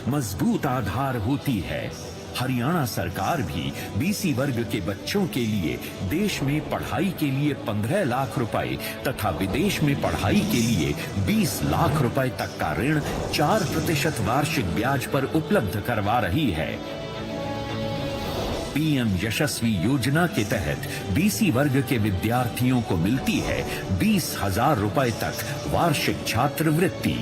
मजबूत आधार होती है। हरियाणा सरकार भी बीसी वर्ग के बच्चों के लिए देश में पढ़ाई के लिए 15 लाख रुपए तथा विदेश में पढ़ाई के लिए 20 लाख रुपए तक का ऋण 4% वार्षिक ब्याज पर उपलब्ध करवा रही है। पीएम यशस्वी योजना के तहत बीसी वर्ग के विद्यार्थियों को मिलती है 20,000 रुपए तक वार्षिक छात्रवृत्ति।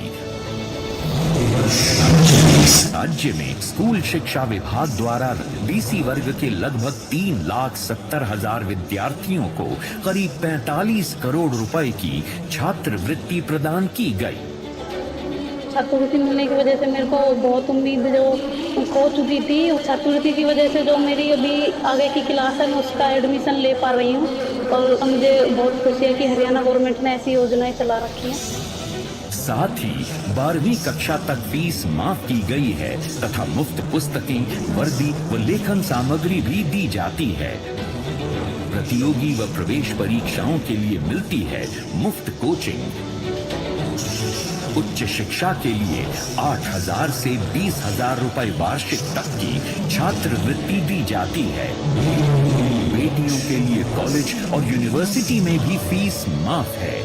राज्य में स्कूल शिक्षा विभाग द्वारा बीसी वर्ग के लगभग 3,70,000 विद्यार्थियों को करीब 45 करोड़ रुपए की छात्रवृत्ति प्रदान की गई। छात्रवृत्ति मिलने की वजह से मेरे को बहुत उम्मीद जो खो चुकी थी, छात्रवृत्ति की वजह से जो मेरी अभी आगे की क्लास है मैं उसका एडमिशन ले पा रही हूँ और मुझे बहुत खुशी है कि हरियाणा गवर्नमेंट ने ऐसी योजनाएं चला रखी हैं। साथ ही 12वीं कक्षा तक फीस माफ की गई है तथा मुफ्त पुस्तकें, वर्दी व लेखन सामग्री भी दी जाती है। प्रतियोगी व प्रवेश परीक्षाओं के लिए मिलती है मुफ्त कोचिंग। उच्च शिक्षा के लिए 8,000 से 20,000 रुपए वार्षिक तक की छात्रवृत्ति दी जाती है। बेटियों के लिए कॉलेज और यूनिवर्सिटी में भी फीस माफ है।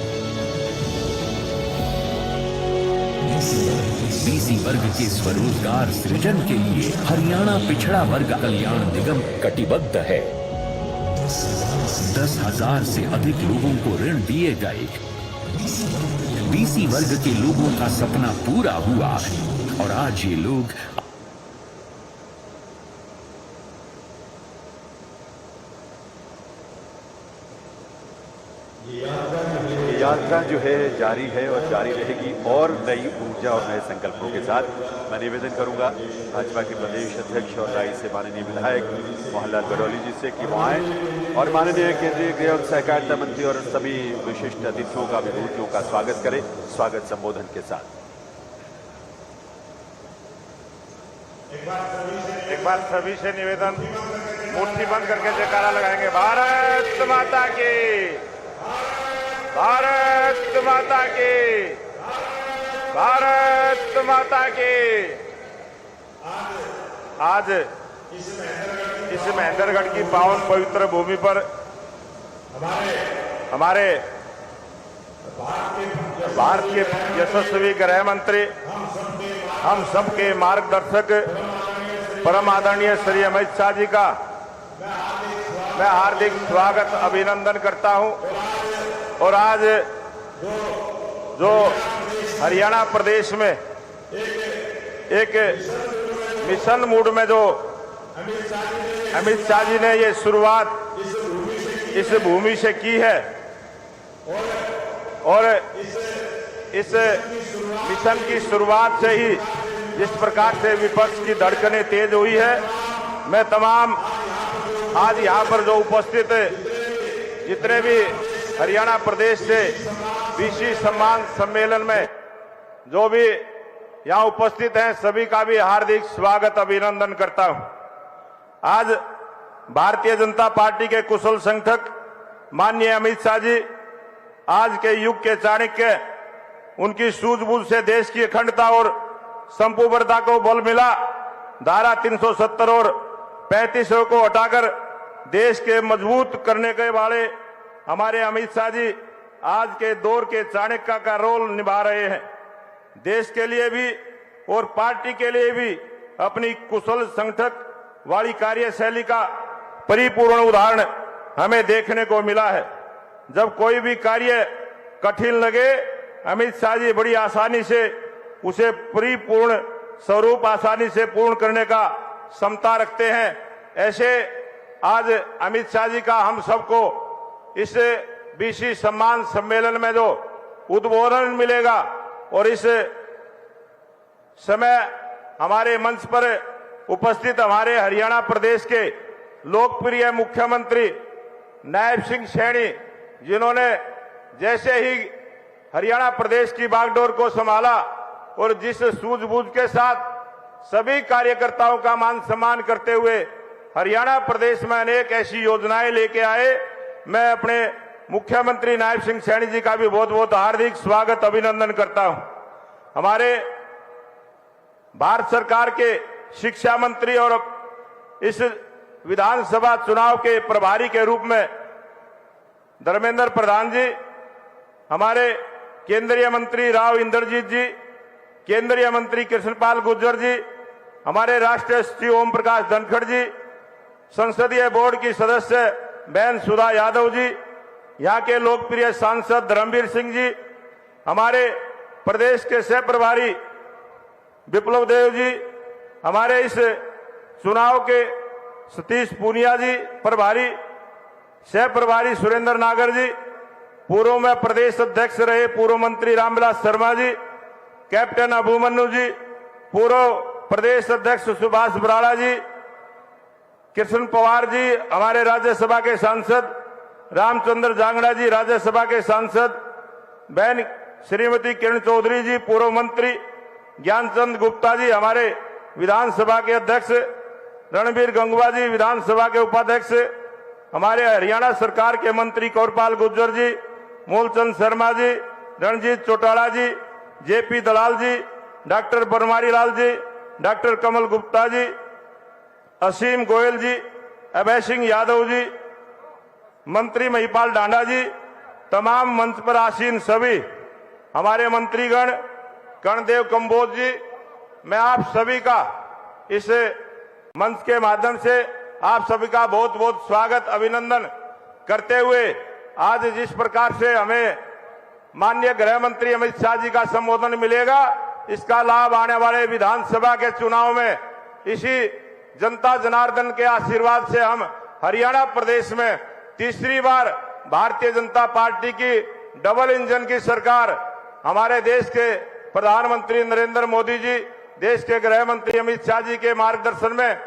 बीसी वर्ग के स्वरोजगार सृजन के लिए हरियाणा पिछड़ा वर्ग कल्याण निगम कटिबद्ध है। 10,000 से अधिक लोगों को ऋण दिए गए। बीसी वर्ग के लोगों का सपना पूरा हुआ और आज ये लोग यात्रा जो है जारी है और जारी रहेगी और नई ऊर्जा और नए संकल्पों के साथ। मैं निवेदन करूंगा भाजपा के प्रदेश अध्यक्ष और राय से माननीय विधायक मोहनलाल बडौली जी से कि वो आए और माननीय केंद्रीय गृह और सहकारिता मंत्री और सभी विशिष्ट अतिथियों का विभूतियों का स्वागत करें स्वागत संबोधन के साथ। एक बार सभी से निवेदन, मुट्ठी बंद करके जयकारा लगाएंगे। भारत माता की, भारत माता की, भारत माता की। आज इस महेंद्रगढ़ की पावन पवित्र भूमि पर हमारे भारत के यशस्वी गृह मंत्री, हम सबके मार्गदर्शक परम आदरणीय श्री अमित शाह जी का मैं हार्दिक स्वागत अभिनंदन करता हूं। और आज जो हरियाणा प्रदेश में एक मिशन मूड में जो अमित शाह जी ने ये शुरुआत इस भूमि से की है और इस मिशन की शुरुआत से ही जिस प्रकार से विपक्ष की धड़कनें तेज हुई है, मैं तमाम आज यहाँ पर जो उपस्थित जितने भी हरियाणा प्रदेश से बीसी सम्मान सम्मेलन में जो भी यहाँ उपस्थित हैं सभी का भी हार्दिक स्वागत अभिनंदन करता हूँ। आज भारतीय जनता पार्टी के कुशल संगठक माननीय अमित शाह जी आज के युग के चाणक्य, उनकी सूझबूझ से देश की अखंडता और संप्रभुता को बल मिला। धारा 370 और 35 को हटाकर देश के मजबूत करने के वाले हमारे अमित शाह जी आज के दौर के चाणक्य का रोल निभा रहे हैं। देश के लिए भी और पार्टी के लिए भी अपनी कुशल संगठक वाली कार्यशैली का परिपूर्ण उदाहरण हमें देखने को मिला है। जब कोई भी कार्य कठिन लगे, अमित शाह जी बड़ी आसानी से उसे परिपूर्ण स्वरूप आसानी से पूर्ण करने का क्षमता रखते हैं। ऐसे आज अमित शाह जी का हम सबको इस बीसी सम्मान सम्मेलन में जो उद्बोधन मिलेगा और इस समय हमारे मंच पर उपस्थित हमारे हरियाणा प्रदेश के लोकप्रिय मुख्यमंत्री नायब सिंह सैनी, जिन्होंने जैसे ही हरियाणा प्रदेश की बागडोर को संभाला और जिस सूझबूझ के साथ सभी कार्यकर्ताओं का मान सम्मान करते हुए हरियाणा प्रदेश में अनेक ऐसी योजनाएं लेके आए, मैं अपने मुख्यमंत्री नायब सिंह सैनी जी का भी बहुत बहुत हार्दिक स्वागत अभिनंदन करता हूं। हमारे भारत सरकार के शिक्षा मंत्री और इस विधानसभा चुनाव के प्रभारी के रूप में धर्मेंद्र प्रधान जी, हमारे केंद्रीय मंत्री राव इंद्रजीत जी, केंद्रीय मंत्री कृष्णपाल गुर्जर जी, हमारे राष्ट्रीय सचिव ओम प्रकाश धनखड़ जी, संसदीय बोर्ड की सदस्य बहन सुधा यादव जी, यहाँ के लोकप्रिय सांसद धर्मवीर सिंह जी, हमारे प्रदेश के सह प्रभारी विप्लव देव जी, हमारे इस चुनाव के सतीश पूनिया जी प्रभारी, सह प्रभारी सुरेंद्र नागर जी, पूर्व में प्रदेश अध्यक्ष रहे पूर्व मंत्री रामविलास शर्मा जी, कैप्टन अभिमन्यु जी, पूर्व प्रदेश अध्यक्ष सुभाष बराड़ा जी, कृष्ण पवार जी, हमारे राज्यसभा के सांसद रामचंद्र जांगड़ा जी, राज्यसभा के सांसद बहन श्रीमती किरण चौधरी जी, पूर्व मंत्री ज्ञानचंद गुप्ता जी, हमारे विधानसभा के अध्यक्ष रणबीर गंगवा जी, विधानसभा के उपाध्यक्ष हमारे हरियाणा सरकार के मंत्री कौरपाल गुर्जर जी, मूलचंद शर्मा जी, रणजीत चौटाला जी, जेपी दलाल जी, डॉक्टर बनवारी लाल जी, डॉक्टर कमल गुप्ता जी, असीम गोयल जी, अभय सिंह यादव जी, मंत्री महिपाल डांडा जी, तमाम मंच पर आसीन सभी हमारे मंत्रीगण, कर्णदेव कंबोज जी, मैं आप सभी का इस मंच के माध्यम से आप सभी का बहुत बहुत स्वागत अभिनंदन करते हुए आज जिस प्रकार से हमें माननीय गृह मंत्री अमित शाह जी का संबोधन मिलेगा, इसका लाभ आने वाले विधानसभा के चुनाव में इसी जनता जनार्दन के आशीर्वाद से हम हरियाणा प्रदेश में तीसरी बार भारतीय जनता पार्टी की डबल इंजन की सरकार, हमारे देश के प्रधानमंत्री नरेंद्र मोदी जी, देश के गृह मंत्री अमित शाह जी के मार्गदर्शन में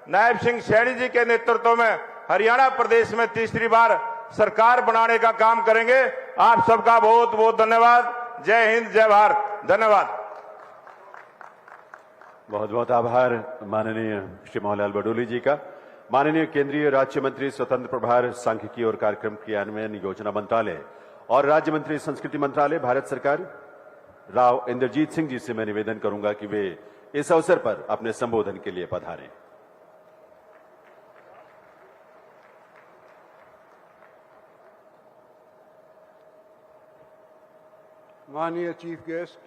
नायब सिंह सैनी जी के नेतृत्व में हरियाणा प्रदेश में तीसरी बार सरकार बनाने का काम करेंगे। आप सबका बहुत बहुत धन्यवाद। जय हिंद, जय भारत। धन्यवाद। बहुत बहुत आभार माननीय श्री मोहनलाल बडोली जी का। माननीय केंद्रीय राज्य मंत्री स्वतंत्र प्रभार सांख्यिकी और कार्यक्रम क्रियान्वयन योजना मंत्रालय और राज्य मंत्री संस्कृति मंत्रालय भारत सरकार राव इंद्रजीत सिंह जी से मैं निवेदन करूंगा कि वे इस अवसर पर अपने संबोधन के लिए पधारें। माननीय चीफ गेस्ट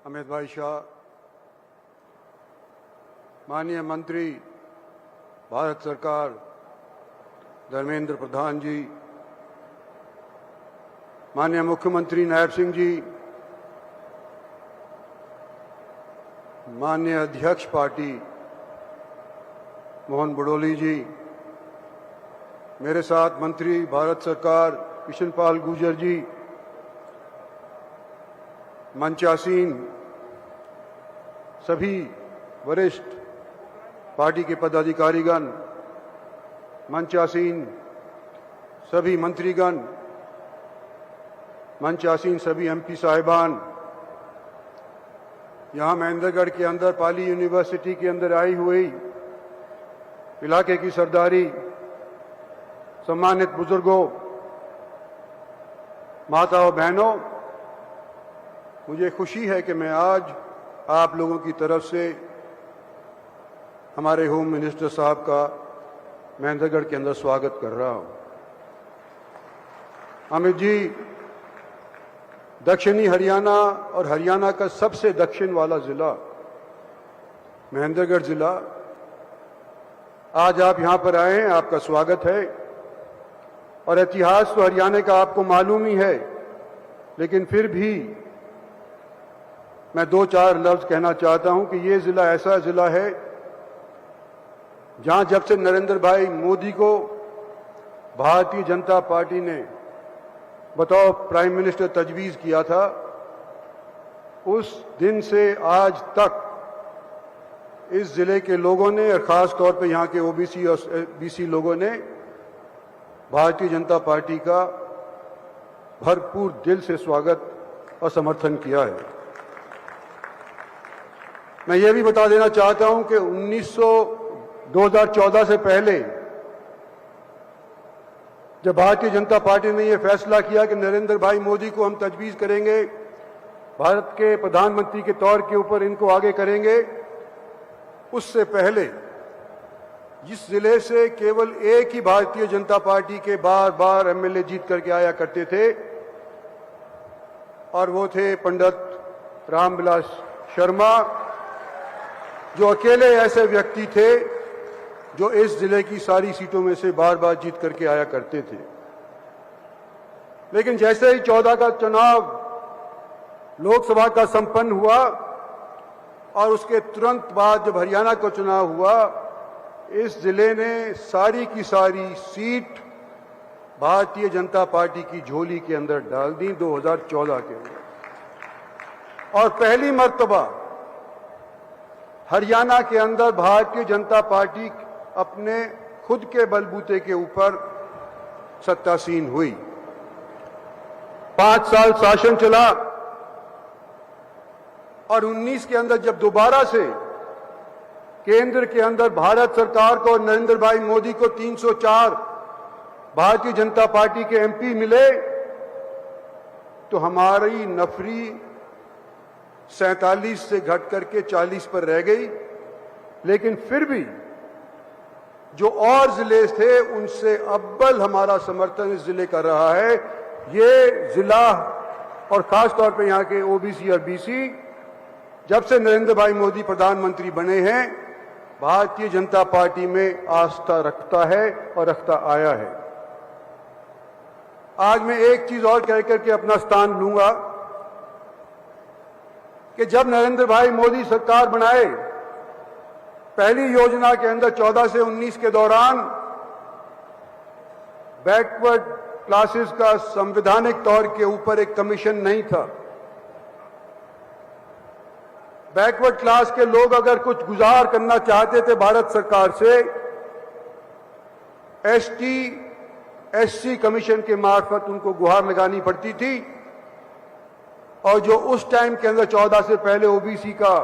अमित भाई शाह, माननीय मंत्री भारत सरकार धर्मेंद्र प्रधान जी, माननीय मुख्यमंत्री नायब सिंह जी, माननीय अध्यक्ष पार्टी मोहन बडोली जी, मेरे साथ मंत्री भारत सरकार कृष्णपाल गुर्जर जी, मंचासीन सभी वरिष्ठ पार्टी के पदाधिकारीगण, मंचासीन सभी मंत्रीगण, मंचासीन सभी एमपी साहिबान, यहाँ महेंद्रगढ़ के अंदर पाली यूनिवर्सिटी के अंदर आई हुई इलाके की सरदारी, सम्मानित बुजुर्गों, माताओं, बहनों, मुझे खुशी है कि मैं आज आप लोगों की तरफ से हमारे होम मिनिस्टर साहब का महेंद्रगढ़ के अंदर स्वागत कर रहा हूं। अमित जी, दक्षिणी हरियाणा और हरियाणा का सबसे दक्षिण वाला जिला महेंद्रगढ़ जिला, आज आप यहां पर आए हैं, आपका स्वागत है। और इतिहास तो हरियाणा का आपको मालूम ही है, लेकिन फिर भी मैं दो चार लफ्ज कहना चाहता हूं कि ये जिला ऐसा जिला है जहां जब से नरेंद्र भाई मोदी को भारतीय जनता पार्टी ने बतौर प्राइम मिनिस्टर तजवीज़ किया था, उस दिन से आज तक इस जिले के लोगों ने और खास तौर पर यहां के ओबीसी और बीसी लोगों ने भारतीय जनता पार्टी का भरपूर दिल से स्वागत और समर्थन किया है। मैं ये भी बता देना चाहता हूं कि 2014 से पहले जब भारतीय जनता पार्टी ने यह फैसला किया कि नरेंद्र भाई मोदी को हम तजवीज़ करेंगे भारत के प्रधानमंत्री के तौर के ऊपर इनको आगे करेंगे, उससे पहले जिस जिले से केवल एक ही भारतीय जनता पार्टी के बार बार एमएलए जीत करके आया करते थे और वो थे पंडित रामविलास शर्मा, जो अकेले ऐसे व्यक्ति थे जो इस जिले की सारी सीटों में से बार बार जीत करके आया करते थे। लेकिन जैसे ही 14 का चुनाव लोकसभा का संपन्न हुआ और उसके तुरंत बाद जब हरियाणा का चुनाव हुआ, इस जिले ने सारी की सारी सीट भारतीय जनता पार्टी की झोली के अंदर डाल दी 2014 के अंदर। और पहली मर्तबा हरियाणा के अंदर भारतीय जनता पार्टी अपने खुद के बलबूते के ऊपर सत्तासीन हुई। 5 साल शासन चला और 19 के अंदर जब दोबारा से केंद्र के अंदर भारत सरकार को, नरेंद्र भाई मोदी को 304 भारतीय जनता पार्टी के एमपी मिले, तो हमारी नफरी 47 से घट करके 40 पर रह गई। लेकिन फिर भी जो और जिले थे उनसे अव्वल हमारा समर्थन इस जिले का रहा है। ये जिला और खास तौर पे यहाँ के ओबीसी और बीसी, जब से नरेंद्र भाई मोदी प्रधानमंत्री बने हैं, भारतीय जनता पार्टी में आस्था रखता है और रखता आया है। आज मैं एक चीज और कह करके अपना स्थान लूंगा कि जब नरेंद्र भाई मोदी सरकार बनाए, पहली योजना के अंदर 14 से 19 के दौरान बैकवर्ड क्लासेस का संवैधानिक तौर के ऊपर एक कमीशन नहीं था। बैकवर्ड क्लास के लोग अगर कुछ गुजार करना चाहते थे भारत सरकार से, एसटी एससी कमीशन के मार्फत उनको गुहार लगानी पड़ती थी। और जो उस टाइम के अंदर 14 से पहले ओबीसी का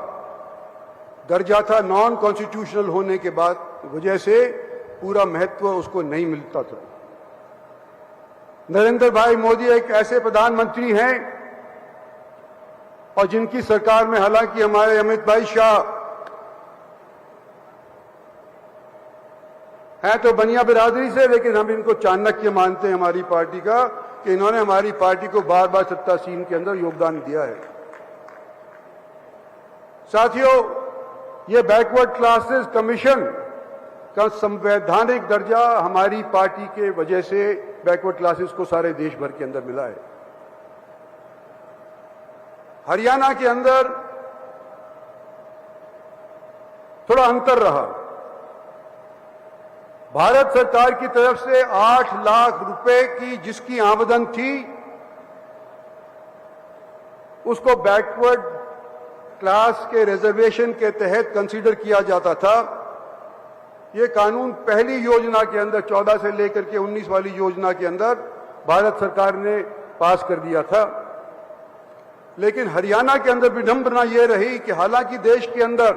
दर्जा था, नॉन कॉन्स्टिट्यूशनल होने के बाद वजह से पूरा महत्व उसको नहीं मिलता था। नरेंद्र भाई मोदी एक ऐसे प्रधानमंत्री हैं और जिनकी सरकार में हालांकि हमारे अमित भाई शाह हैं तो बनिया बिरादरी से, लेकिन हम इनको चाणक्य मानते हैं हमारी पार्टी का, कि इन्होंने हमारी पार्टी को बार बार सत्तासीन के अंदर योगदान दिया है। साथियों, ये बैकवर्ड क्लासेस कमीशन का संवैधानिक दर्जा हमारी पार्टी के वजह से बैकवर्ड क्लासेस को सारे देश भर के अंदर मिला है। हरियाणा के अंदर थोड़ा अंतर रहा। भारत सरकार की तरफ से 8 लाख रुपए की जिसकी आमदन थी, उसको बैकवर्ड क्लास के रिजर्वेशन के तहत कंसीडर किया जाता था। ये कानून पहली योजना के अंदर 14 से लेकर के 19 वाली योजना के अंदर भारत सरकार ने पास कर दिया था। लेकिन हरियाणा के अंदर विडंबना यह रही कि हालांकि देश के अंदर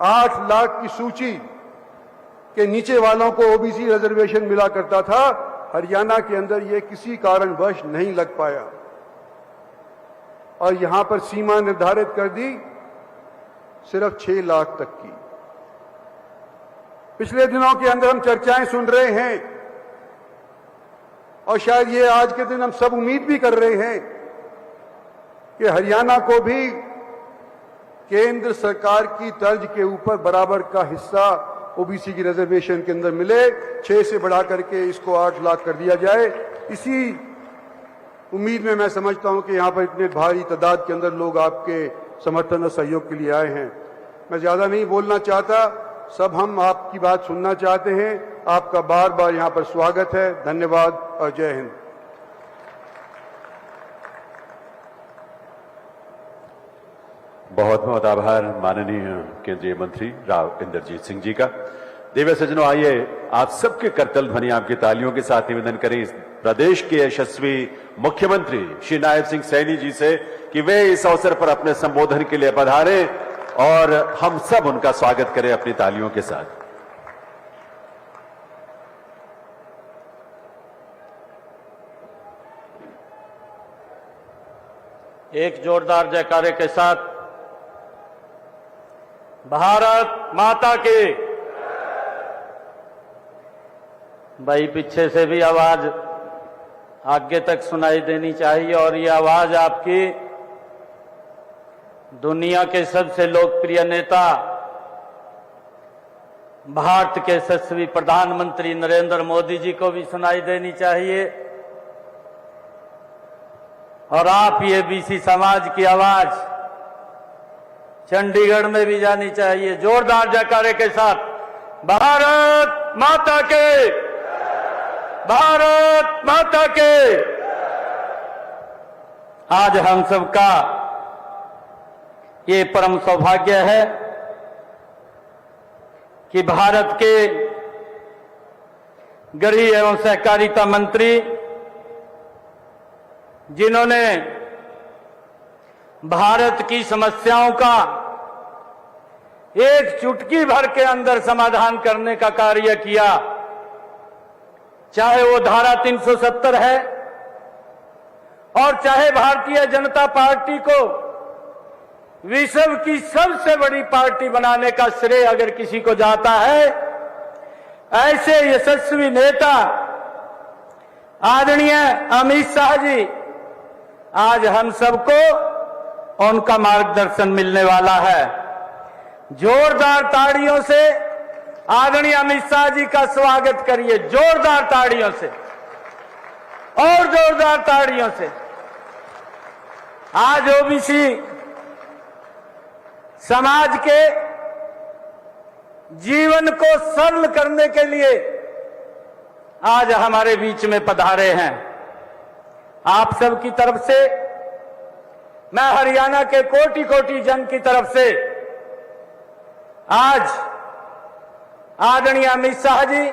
8 लाख की सूची के नीचे वालों को ओबीसी रिजर्वेशन मिला करता था, हरियाणा के अंदर यह किसी कारणवश नहीं लग पाया और यहां पर सीमा निर्धारित कर दी सिर्फ 6 लाख तक की। पिछले दिनों के अंदर हम चर्चाएं सुन रहे हैं और शायद ये आज के दिन हम सब उम्मीद भी कर रहे हैं कि हरियाणा को भी केंद्र सरकार की तर्ज के ऊपर बराबर का हिस्सा ओबीसी की रिजर्वेशन के अंदर मिले। 6 से बढ़ा करके इसको 8 लाख कर दिया जाए। इसी उम्मीद में मैं समझता हूं कि यहां पर इतने भारी तादाद के अंदर लोग आपके समर्थन और सहयोग के लिए आए हैं। मैं ज्यादा नहीं बोलना चाहता, सब हम आपकी बात सुनना चाहते हैं। आपका बार बार यहां पर स्वागत है। धन्यवाद और जय हिंद। बहुत बहुत आभार माननीय केंद्रीय मंत्री राव इंद्रजीत सिंह जी का। दिव्य सज्जनों, आइए आप सबके करतल ध्वनि आपकी तालियों के साथ निवेदन करें प्रदेश के यशस्वी मुख्यमंत्री श्री नायब सिंह सैनी जी से कि वे इस अवसर पर अपने संबोधन के लिए पधारें और हम सब उनका स्वागत करें अपनी तालियों के साथ। एक जोरदार जयकारे के साथ भारत माता की। भाई पीछे से भी आवाज आगे तक सुनाई देनी चाहिए और ये आवाज आपकी दुनिया के सबसे लोकप्रिय नेता भारत के यशस्वी प्रधानमंत्री नरेंद्र मोदी जी को भी सुनाई देनी चाहिए और आप ये बीसी समाज की आवाज चंडीगढ़ में भी जानी चाहिए जोरदार जयकारे के साथ। भारत माता के, भारत माता के। आज हम सबका ये परम सौभाग्य है कि भारत के गृह एवं सहकारिता मंत्री जिन्होंने भारत की समस्याओं का एक चुटकी भर के अंदर समाधान करने का कार्य किया, चाहे वो धारा 370 है और चाहे भारतीय जनता पार्टी को विश्व की सबसे बड़ी पार्टी बनाने का श्रेय अगर किसी को जाता है, ऐसे यशस्वी नेता आदरणीय अमित शाह जी, आज हम सबको उनका मार्गदर्शन मिलने वाला है। जोरदार ताड़ियों से आदरणीय अमित शाह जी का स्वागत करिए, जोरदार ताड़ियों से और जोरदार ताड़ियों से। आज ओबीसी समाज के जीवन को सरल करने के लिए आज हमारे बीच में पधारे हैं। आप सब की तरफ से, मैं हरियाणा के कोटि कोटि जन की तरफ से आज आदरणीय अमित शाह जी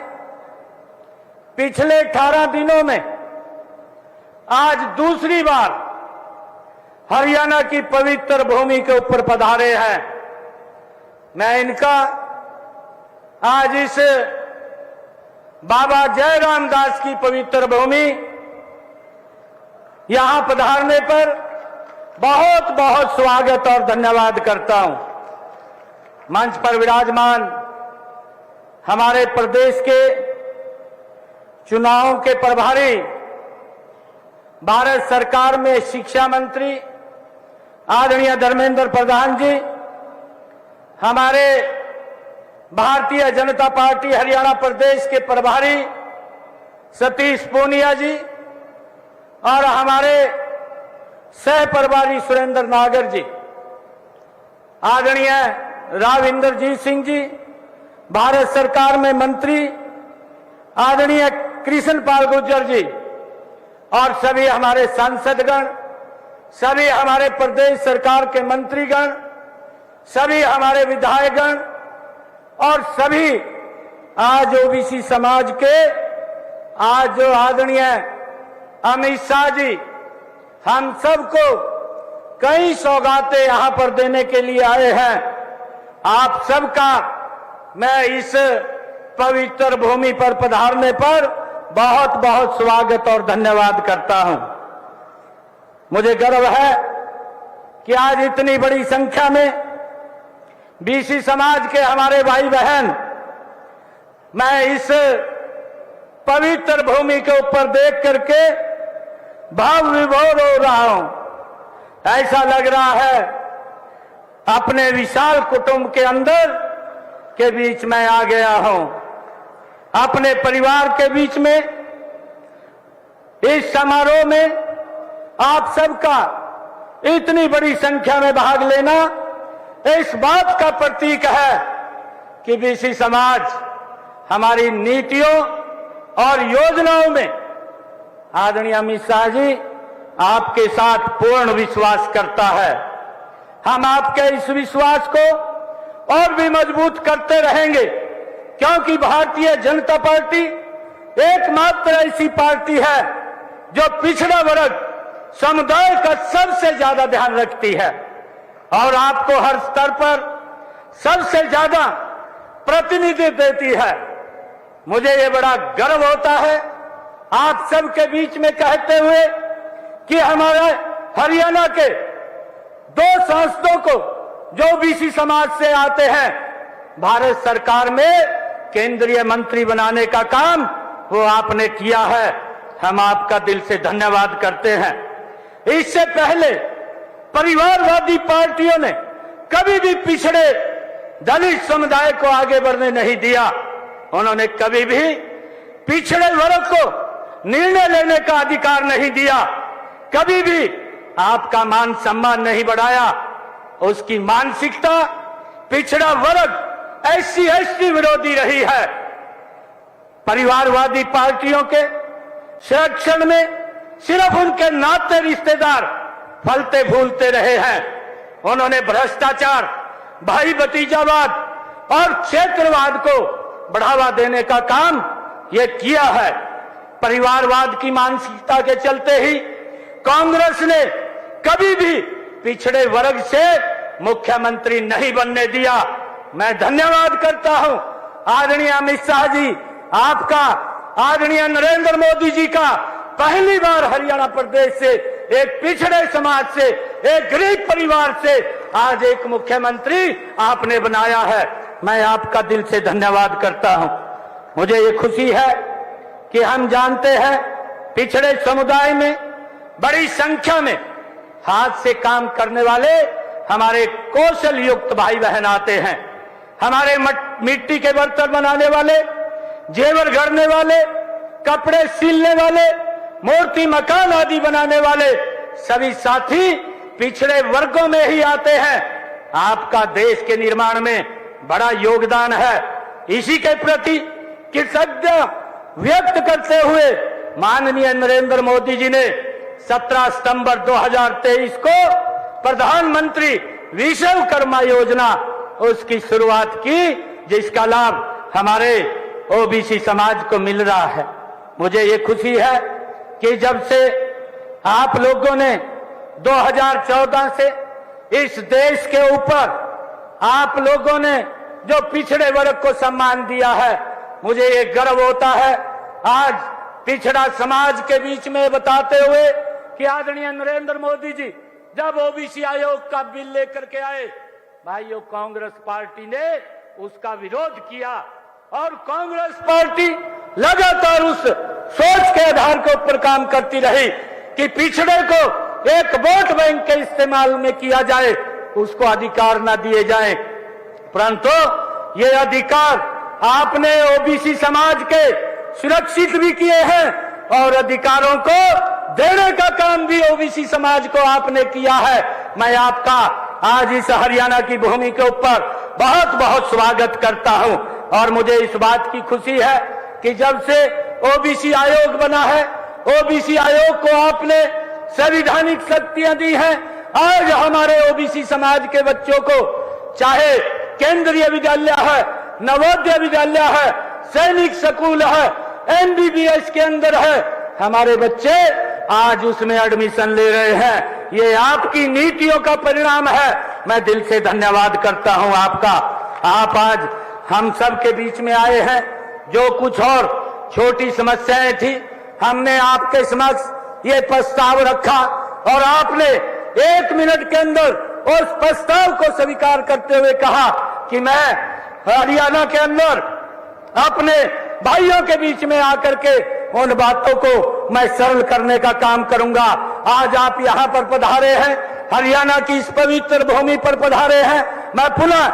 पिछले 18 दिनों में आज दूसरी बार हरियाणा की पवित्र भूमि के ऊपर पधारे हैं। मैं इनका आज इस बाबा जयराम दास की पवित्र भूमि यहां पधारने पर बहुत बहुत स्वागत और धन्यवाद करता हूं। मंच पर विराजमान हमारे प्रदेश के चुनावों के प्रभारी, भारत सरकार में शिक्षा मंत्री आदरणीय धर्मेंद्र प्रधान जी, हमारे भारतीय जनता पार्टी हरियाणा प्रदेश के प्रभारी सतीश पूनिया जी और हमारे सह प्रभारी सुरेंद्र नागर जी, आदरणीय राविंदरजीत सिंह जी, भारत सरकार में मंत्री आदरणीय कृष्ण पाल गुर्जर जी और सभी हमारे सांसदगण, सभी हमारे प्रदेश सरकार के मंत्रीगण, सभी हमारे विधायकगण और सभी आज ओबीसी समाज के आज जो आदरणीय अमित शाह जी हम सबको कई सौगातें यहां पर देने के लिए आए हैं। आप सबका मैं इस पवित्र भूमि पर पधारने पर बहुत बहुत स्वागत और धन्यवाद करता हूं। मुझे गर्व है कि आज इतनी बड़ी संख्या में बीसी समाज के हमारे भाई बहन मैं इस पवित्र भूमि के ऊपर देख करके भाव विभोर हो रहा हूं। ऐसा लग रहा है अपने विशाल कुटुंब के अंदर के बीच में आ गया हूं, अपने परिवार के बीच में। इस समारोह में आप सबका इतनी बड़ी संख्या में भाग लेना इस बात का प्रतीक है कि बीसी समाज हमारी नीतियों और योजनाओं में आदरणीय अमित शाह जी आपके साथ पूर्ण विश्वास करता है। हम आपके इस विश्वास को और भी मजबूत करते रहेंगे, क्योंकि भारतीय जनता पार्टी एकमात्र ऐसी पार्टी है जो पिछड़ा वर्ग समुदाय का सबसे ज्यादा ध्यान रखती है और आपको हर स्तर पर सबसे ज्यादा प्रतिनिधित्व देती है। मुझे ये बड़ा गर्व होता है आप सबके बीच में कहते हुए कि हमारे हरियाणा के 2 सांसदों को जो ओबीसी समाज से आते हैं भारत सरकार में केंद्रीय मंत्री बनाने का काम वो आपने किया है। हम आपका दिल से धन्यवाद करते हैं। इससे पहले परिवारवादी पार्टियों ने कभी भी पिछड़े दलित समुदाय को आगे बढ़ने नहीं दिया। उन्होंने कभी भी पिछड़े वर्ग को निर्णय लेने का अधिकार नहीं दिया। कभी भी आपका मान सम्मान नहीं बढ़ाया। उसकी मानसिकता पिछड़ा वर्ग SC/ST विरोधी रही है। परिवारवादी पार्टियों के संरक्षण में सिर्फ उनके नाते रिश्तेदार फलते फूलते रहे हैं। उन्होंने भ्रष्टाचार, भाई भतीजावाद और क्षेत्रवाद को बढ़ावा देने का काम ये किया है। परिवारवाद की मानसिकता के चलते ही कांग्रेस ने कभी भी पिछड़े वर्ग से मुख्यमंत्री नहीं बनने दिया। मैं धन्यवाद करता हूं आदरणीय अमित शाह जी आपका, आदरणीय नरेंद्र मोदी जी का। पहली बार हरियाणा प्रदेश से, एक पिछड़े समाज से, एक गरीब परिवार से आज एक मुख्यमंत्री आपने बनाया है। मैं आपका दिल से धन्यवाद करता हूं। मुझे ये खुशी है कि हम जानते हैं पिछड़े समुदाय में बड़ी संख्या में हाथ से काम करने वाले हमारे कौशल युक्त भाई बहन आते हैं। हमारे मिट्टी के बर्तन बनाने वाले, जेवर गढ़ने वाले, कपड़े सिलने वाले, मूर्ति मकान आदि बनाने वाले सभी साथी पिछड़े वर्गों में ही आते हैं। आपका देश के निर्माण में बड़ा योगदान है। इसी के प्रति कृतज्ञता व्यक्त करते हुए माननीय नरेंद्र मोदी जी ने 17 सितंबर 2023 को प्रधानमंत्री विश्वकर्मा योजना उसकी शुरुआत की, जिसका लाभ हमारे ओबीसी समाज को मिल रहा है। मुझे ये खुशी है कि जब से आप लोगों ने 2014 से इस देश के ऊपर आप लोगों ने जो पिछड़े वर्ग को सम्मान दिया है, मुझे ये गर्व होता है आज पिछड़ा समाज के बीच में बताते हुए कि आदरणीय नरेंद्र मोदी जी जब ओबीसी आयोग का बिल लेकर के आए, भाइयों कांग्रेस पार्टी ने उसका विरोध किया और कांग्रेस पार्टी लगातार उस सोच के आधार के ऊपर काम करती रही कि पिछड़े को एक वोट बैंक के इस्तेमाल में किया जाए, उसको अधिकार न दिए जाए। परंतु ये अधिकार आपने ओबीसी समाज के सुरक्षित भी किए हैं और अधिकारों को देने का काम भी ओबीसी समाज को आपने किया है। मैं आपका आज इस हरियाणा की भूमि के ऊपर बहुत बहुत स्वागत करता हूं और मुझे इस बात की खुशी है कि जब से ओबीसी आयोग बना है, ओबीसी आयोग को आपने संवैधानिक शक्तियां दी हैं। आज हमारे ओबीसी समाज के बच्चों को चाहे केंद्रीय विद्यालय है, नवोदय विद्यालय है, सैनिक स्कूल है, MBBS के अंदर है, हमारे बच्चे आज उसमें एडमिशन ले रहे हैं। ये आपकी नीतियों का परिणाम है। मैं दिल से धन्यवाद करता हूं आपका। आप आज हम सब के बीच में आए हैं। जो कुछ और छोटी समस्याएं थी, हमने आपके समक्ष ये प्रस्ताव रखा और आपने 1 मिनट के अंदर उस प्रस्ताव को स्वीकार करते हुए कहा कि मैं हरियाणा के अंदर अपने भाइयों के बीच में आकर के उन बातों को मैं सरल करने का काम करूंगा। आज आप यहां पर पधारे हैं, हरियाणा की इस पवित्र भूमि पर पधारे हैं। मैं पुनः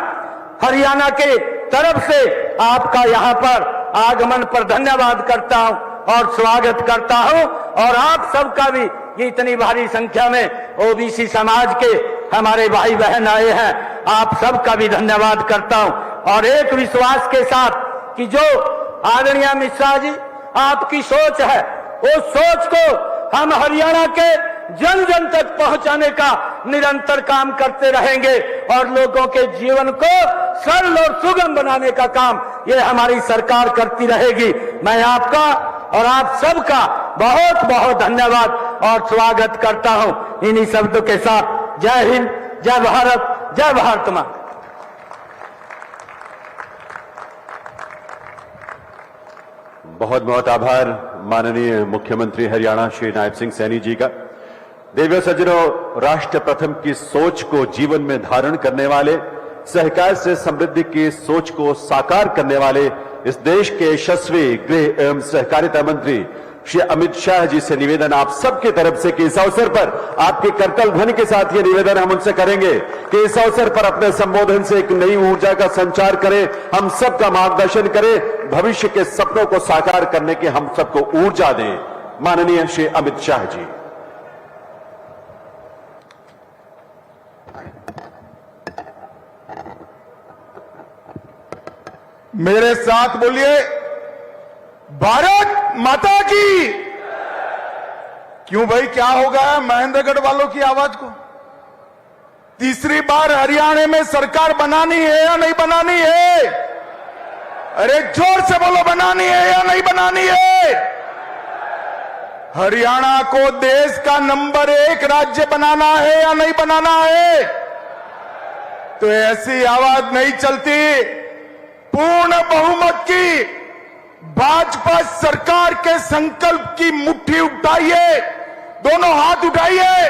हरियाणा के तरफ से आपका यहां पर आगमन पर धन्यवाद करता हूं और स्वागत करता हूं और आप सबका भी ये इतनी भारी संख्या में ओबीसी समाज के हमारे भाई बहन आए हैं, आप सबका भी धन्यवाद करता हूं और एक विश्वास के साथ कि जो आदरणीय अमित शाह जी आपकी सोच है, उस सोच को हम हरियाणा के जन जन तक पहुंचाने का निरंतर काम करते रहेंगे और लोगों के जीवन को सरल और सुगम बनाने का काम ये हमारी सरकार करती रहेगी। मैं आपका और आप सबका बहुत बहुत धन्यवाद और स्वागत करता हूं। इन्हीं शब्दों के साथ जय हिंद, जय भारत, जय भारत मां। बहुत बहुत आभार माननीय मुख्यमंत्री हरियाणा श्री नायब सिंह सैनी जी का। देवियों सज्जनों, राष्ट्र प्रथम की सोच को जीवन में धारण करने वाले, सहकार से समृद्धि की सोच को साकार करने वाले इस देश के यशस्वी गृह एवं सहकारिता मंत्री श्री अमित शाह जी से निवेदन आप सबके तरफ से कि इस अवसर पर आपके करतल ध्वनि के साथ ये निवेदन हम उनसे करेंगे कि इस अवसर पर अपने संबोधन से एक नई ऊर्जा का संचार करें, हम सबका मार्गदर्शन करें, भविष्य के सपनों को साकार करने की हम सबको ऊर्जा दें। माननीय श्री अमित शाह जी। मेरे साथ बोलिए, भारत माता की। क्यों भाई, क्या हो गया महेंद्रगढ़ वालों की आवाज को? तीसरी बार हरियाणा में सरकार बनानी है या नहीं बनानी है? अरे जोर से बोलो, बनानी है या नहीं बनानी है? हरियाणा को देश का नंबर 1 राज्य बनाना है या नहीं बनाना है? तो ऐसी आवाज नहीं चलती। पूर्ण बहुमत की भाजपा सरकार के संकल्प की मुट्ठी उठाइए, दोनों हाथ उठाइए,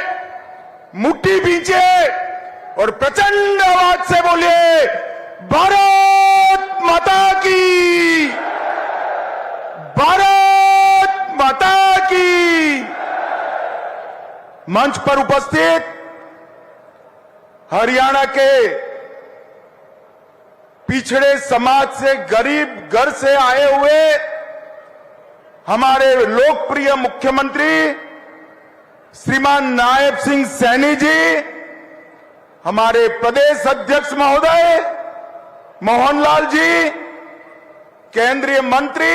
मुट्ठी भींचिए और प्रचंड आवाज से बोलिए, भारत माता की, भारत माता की। मंच पर उपस्थित हरियाणा के पिछड़े समाज से, गरीब घर से आए हुए हमारे लोकप्रिय मुख्यमंत्री श्रीमान नायब सिंह सैनी जी, हमारे प्रदेश अध्यक्ष महोदय मोहनलाल जी, केंद्रीय मंत्री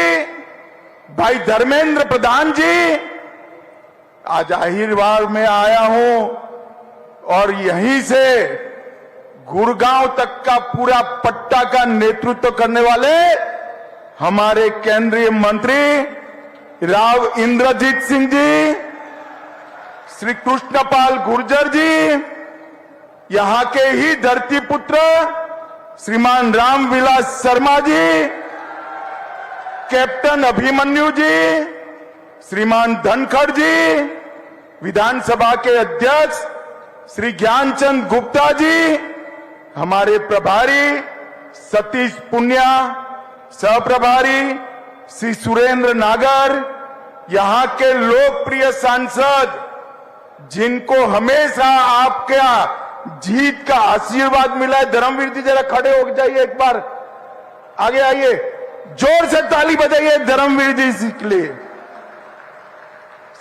भाई धर्मेंद्र प्रधान जी, आज अहिरवार में आया हूं और यहीं से गुड़गांव तक का पूरा पट्टा का नेतृत्व करने वाले हमारे केंद्रीय मंत्री राव इंद्रजीत सिंह जी, श्री कृष्णपाल गुर्जर जी, यहां के ही धरती पुत्र श्रीमान रामविलास शर्मा जी, कैप्टन अभिमन्यु जी, श्रीमान धनखड़ जी, विधानसभा के अध्यक्ष श्री ज्ञानचंद गुप्ता जी, हमारे प्रभारी सतीश पुनिया, सहप्रभारी श्री सुरेंद्र नागर, यहां के लोकप्रिय सांसद जिनको हमेशा आपका जीत का आशीर्वाद मिला है, धर्मवीर जी जरा खड़े हो जाइए, एक बार आगे आइए, जोर से ताली बजाइए धर्मवीर जी के लिए।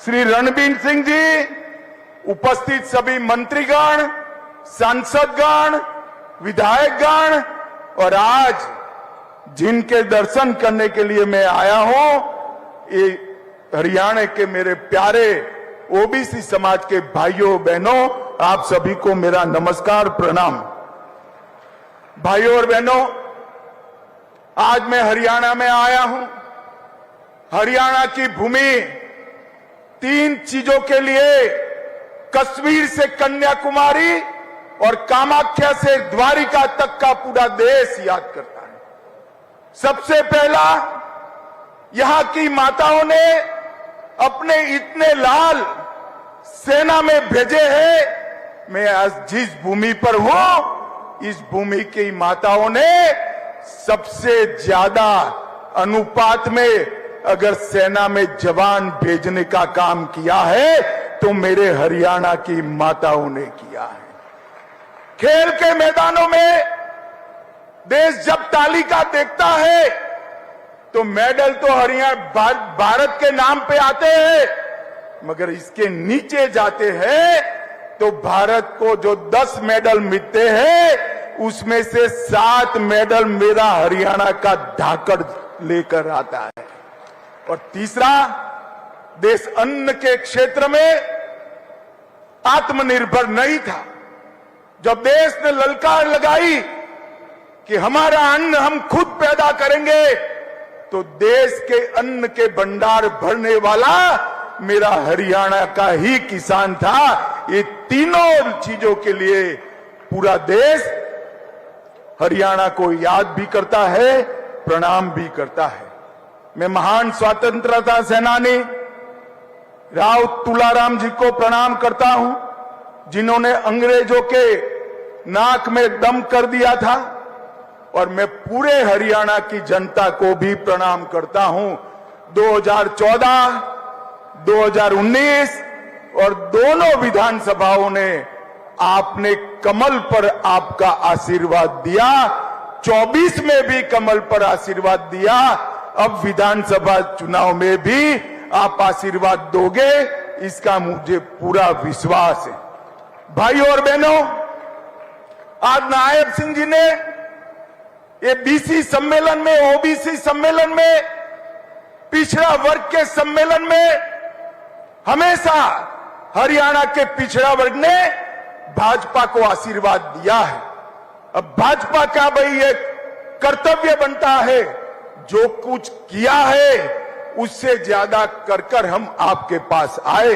श्री रणबीर सिंह जी, उपस्थित सभी मंत्रीगण, सांसदगण, विधायकगण और आज जिनके दर्शन करने के लिए मैं आया हूं, ये हरियाणा के मेरे प्यारे ओबीसी समाज के भाइयों बहनों, आप सभी को मेरा नमस्कार, प्रणाम। भाइयों और बहनों, आज मैं हरियाणा में आया हूं। हरियाणा की भूमि 3 चीजों के लिए, कश्मीर से कन्याकुमारी और कामाख्या से द्वारिका तक का पूरा देश याद करता है। सबसे पहला, यहां की माताओं ने अपने इतने लाल सेना में भेजे हैं। मैं आज जिस भूमि पर हूं, इस भूमि की माताओं ने सबसे ज्यादा अनुपात में अगर सेना में जवान भेजने का काम किया है तो मेरे हरियाणा की माताओं ने किया है। खेल के मैदानों में देश जब तालिका देखता है तो मेडल तो हरियाणा भारत के नाम पे आते हैं, मगर इसके नीचे जाते हैं तो भारत को जो 10 मेडल मिलते हैं उसमें से 7 मेडल मेरा हरियाणा का धाकड़ लेकर आता है। और तीसरा, देश अन्न के क्षेत्र में आत्मनिर्भर नहीं था। जब देश ने ललकार लगाई कि हमारा अन्न हम खुद पैदा करेंगे, तो देश के अन्न के भंडार भरने वाला मेरा हरियाणा का ही किसान था। ये तीनों चीजों के लिए पूरा देश हरियाणा को याद भी करता है, प्रणाम भी करता है। मैं महान स्वतंत्रता सेनानी राव तुलाराम जी को प्रणाम करता हूं, जिन्होंने अंग्रेजों के नाक में दम कर दिया था। और मैं पूरे हरियाणा की जनता को भी प्रणाम करता हूं। 2014, 2019 और दोनों विधानसभाओं ने आपने कमल पर आपका आशीर्वाद दिया, 24 में भी कमल पर आशीर्वाद दिया। अब विधानसभा चुनाव में भी आप आशीर्वाद दोगे, इसका मुझे पूरा विश्वास है। भाई और बहनों, आज नायब सिंह जी ने ये बीसी सम्मेलन में, ओबीसी सम्मेलन में, पिछड़ा वर्ग के सम्मेलन में हमेशा हरियाणा के पिछड़ा वर्ग ने भाजपा को आशीर्वाद दिया है। अब भाजपा का भाई एक कर्तव्य बनता है, जो कुछ किया है उससे ज्यादा कर हम आपके पास आए।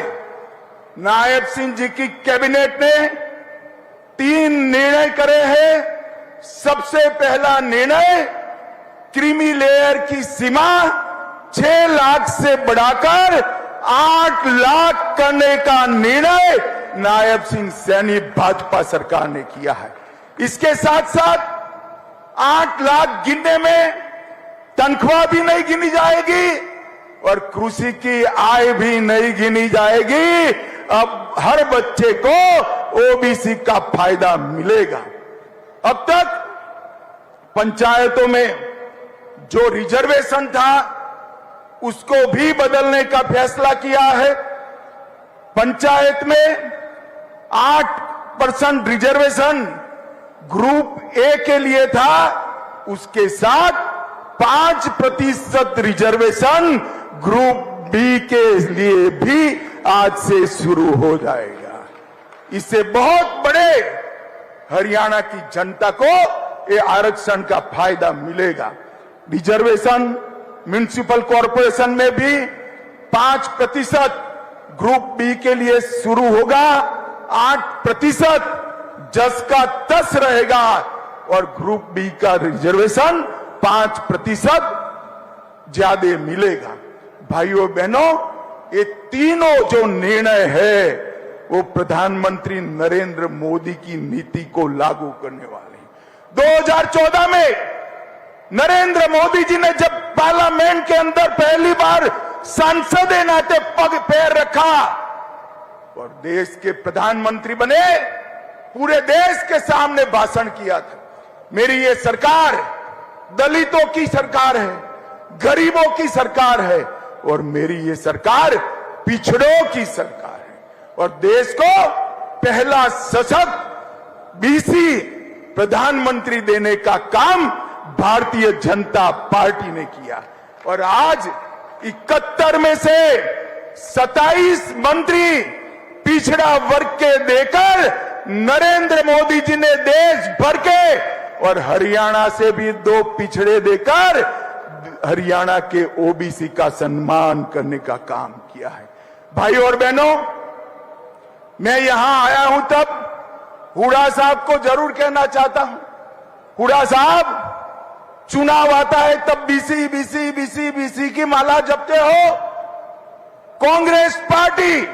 नायब सिंह जी की कैबिनेट ने 3 निर्णय करे हैं। सबसे पहला निर्णय, क्रीमी लेयर की सीमा 6 लाख से बढ़ाकर 8 लाख करने का निर्णय नायब सिंह सैनी भाजपा सरकार ने किया है। इसके साथ साथ 8 लाख गिनने में तनख्वाह भी नहीं गिनी जाएगी और कृषि की आय भी नहीं गिनी जाएगी। अब हर बच्चे को ओबीसी का फायदा मिलेगा। अब तक पंचायतों में जो रिजर्वेशन था उसको भी बदलने का फैसला किया है। पंचायत में 8% रिजर्वेशन ग्रुप ए के लिए था, उसके साथ 5% रिजर्वेशन ग्रुप बी के लिए भी आज से शुरू हो जाएगा। इससे बहुत बड़े हरियाणा की जनता को ये आरक्षण का फायदा मिलेगा। रिजर्वेशन म्युनिसिपल कॉरपोरेशन में भी 5% ग्रुप बी के लिए शुरू होगा, 8% जस का तस रहेगा और ग्रुप बी का रिजर्वेशन 5% ज्यादा मिलेगा। भाइयों बहनों, ये तीनों जो निर्णय है वो प्रधानमंत्री नरेंद्र मोदी की नीति को लागू करने वाले हैं। 2014 में नरेंद्र मोदी जी ने जब पार्लियामेंट के अंदर पहली बार सांसद के नाते पग पैर रखा और देश के प्रधानमंत्री बने, पूरे देश के सामने भाषण किया था, मेरी ये सरकार दलितों की सरकार है, गरीबों की सरकार है और मेरी ये सरकार पिछड़ों की सरकार है और देश को पहला सशक्त बीसी प्रधानमंत्री देने का काम भारतीय जनता पार्टी ने किया। और आज 71 में से 27 मंत्री पिछड़ा वर्ग के देकर नरेंद्र मोदी जी ने देश भर के और हरियाणा से भी 2 पिछड़े देकर हरियाणा के ओबीसी का सम्मान करने का काम किया है। भाई और बहनों, मैं यहां आया हूं तब हुड्डा साहब को जरूर कहना चाहता हूं, हुड्डा साहब, चुनाव आता है तब बीसी बीसी बीसी बीसी की माला जपते हो। कांग्रेस पार्टी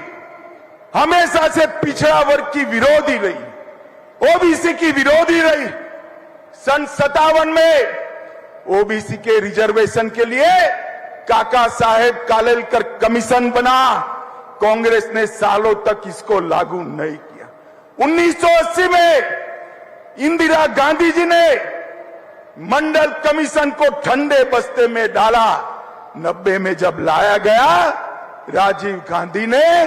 हमेशा से पिछड़ा वर्ग की विरोधी रही, ओबीसी की विरोधी रही। सन 57 में ओबीसी के रिजर्वेशन के लिए काका साहेब कालेलकर कमीशन बना, कांग्रेस ने सालों तक इसको लागू नहीं किया। 1980 में इंदिरा गांधी जी ने मंडल कमीशन को ठंडे बस्ते में डाला। 90 में जब लाया गया, राजीव गांधी ने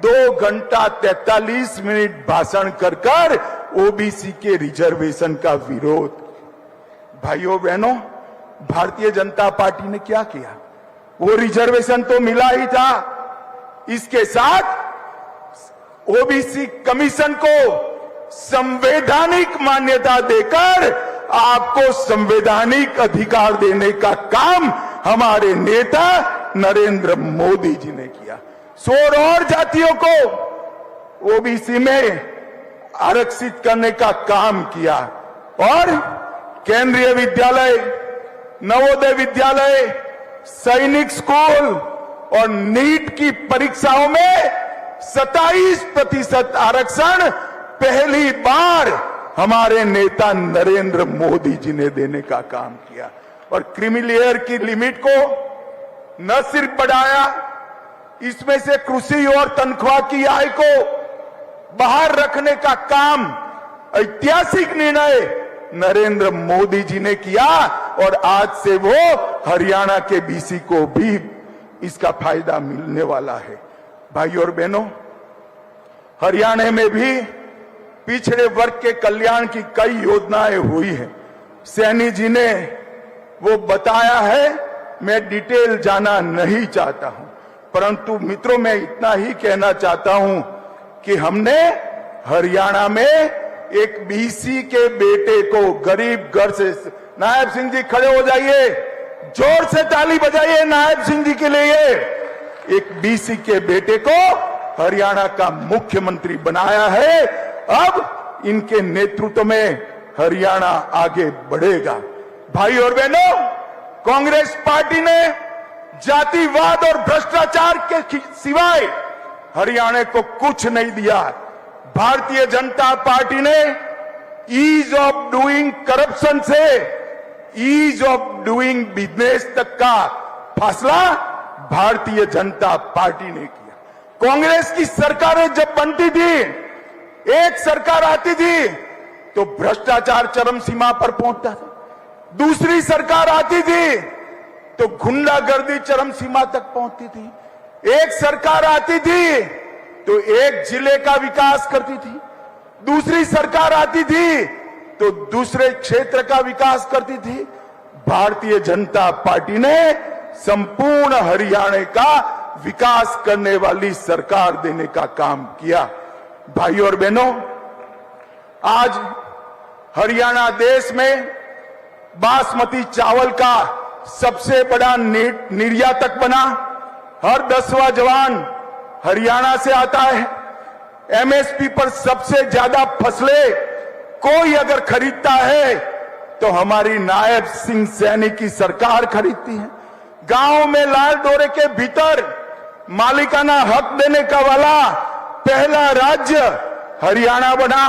2 घंटा 43 मिनट भाषण कर ओबीसी के रिजर्वेशन का विरोध। भाइयों बहनों, भारतीय जनता पार्टी ने क्या किया? वो रिजर्वेशन तो मिला ही था, इसके साथ ओबीसी कमीशन को संवैधानिक मान्यता देकर आपको संवैधानिक अधिकार देने का काम हमारे नेता नरेंद्र मोदी जी ने किया। 16 और जातियों को ओबीसी में आरक्षित करने का काम किया और केंद्रीय विद्यालय, नवोदय विद्यालय, सैनिक स्कूल, और नीट की परीक्षाओं में 27% आरक्षण पहली बार हमारे नेता नरेंद्र मोदी जी ने देने का काम किया। और क्रीमीलेयर की लिमिट को न सिर्फ बढ़ाया, इसमें से कृषि और तनख्वाह की आय को बाहर रखने का काम ऐतिहासिक निर्णय नरेंद्र मोदी जी ने किया और आज से वो हरियाणा के बीसी को भी इसका फायदा मिलने वाला है। भाई और बहनों, हरियाणा में भी पिछड़े वर्ग के कल्याण की कई योजनाएं हुई है। सैनी जी ने वो बताया है, मैं डिटेल जाना नहीं चाहता हूं, परंतु मित्रों मैं इतना ही कहना चाहता हूं कि हमने हरियाणा में एक बीसी के बेटे को गरीब घर से, नायब सिंह जी खड़े हो जाइए, जोर से ताली बजाइए नायब सिंह जी के लिए, एक बीसी के बेटे को हरियाणा का मुख्यमंत्री बनाया है। अब इनके नेतृत्व में हरियाणा आगे बढ़ेगा। भाई और बहनों, कांग्रेस पार्टी ने जातिवाद और भ्रष्टाचार के सिवाय हरियाणा को कुछ नहीं दिया। भारतीय जनता पार्टी ने ईज ऑफ डूइंग करप्शन से ईज ऑफ डूइंग बिजनेस तक का फैसला भारतीय जनता पार्टी ने किया। कांग्रेस की सरकारें जब बनती थी, एक सरकार आती थी तो भ्रष्टाचार चरम सीमा पर पहुंचता था, दूसरी सरकार आती थी तो गुंडागर्दी चरम सीमा तक पहुंचती थी, एक सरकार आती थी तो एक जिले का विकास करती थी, दूसरी सरकार आती थी तो दूसरे क्षेत्र का विकास करती थी। भारतीय जनता पार्टी ने संपूर्ण हरियाणा का विकास करने वाली सरकार देने का काम किया। भाई और बहनों, आज हरियाणा देश में बासमती चावल का सबसे बड़ा निर्यातक बना। हर 10वां जवान हरियाणा से आता है। एमएसपी पर सबसे ज्यादा फसलें कोई अगर खरीदता है तो हमारी नायब सिंह सैनी की सरकार खरीदती है। गांव में लाल डोरे के भीतर मालिकाना हक देने का वाला पहला राज्य हरियाणा बना।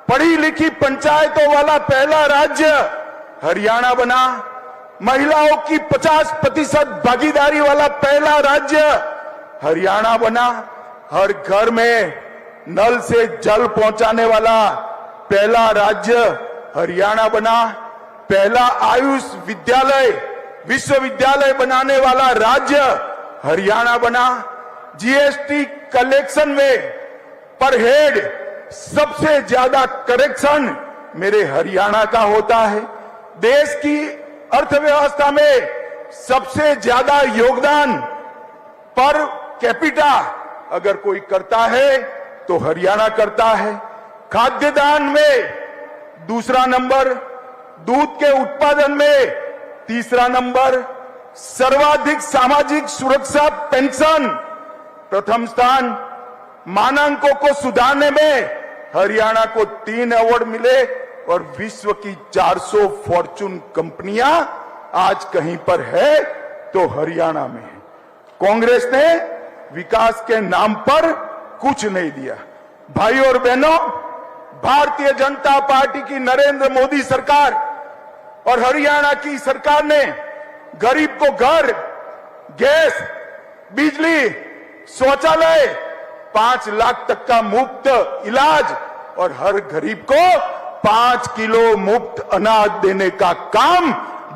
पढ़ी लिखी पंचायतों वाला पहला राज्य हरियाणा बना। महिलाओं की 50% भागीदारी वाला पहला राज्य हरियाणा बना। हर घर में नल से जल पहुंचाने वाला पहला राज्य हरियाणा बना। पहला आयुष विद्यालय विश्वविद्यालय बनाने वाला राज्य हरियाणा बना। जीएसटी कलेक्शन में पर हेड सबसे ज्यादा करेक्शन मेरे हरियाणा का होता है। देश की अर्थव्यवस्था में सबसे ज्यादा योगदान पर कैपिटा अगर कोई करता है तो हरियाणा करता है। खाद्यदान में दूसरा नंबर, दूध के उत्पादन में तीसरा नंबर, सर्वाधिक सामाजिक सुरक्षा पेंशन प्रथम स्थान। मानकों को सुधारने में हरियाणा को 3 अवार्ड मिले और विश्व की 400 फॉर्चून कंपनियां आज कहीं पर है तो हरियाणा में है। कांग्रेस ने विकास के नाम पर कुछ नहीं दिया। भाई और बहनों, भारतीय जनता पार्टी की नरेंद्र मोदी सरकार और हरियाणा की सरकार ने गरीब को घर, गैस, बिजली, शौचालय, 5 लाख तक का मुफ्त इलाज और हर गरीब को 5 किलो मुफ्त अनाज देने का काम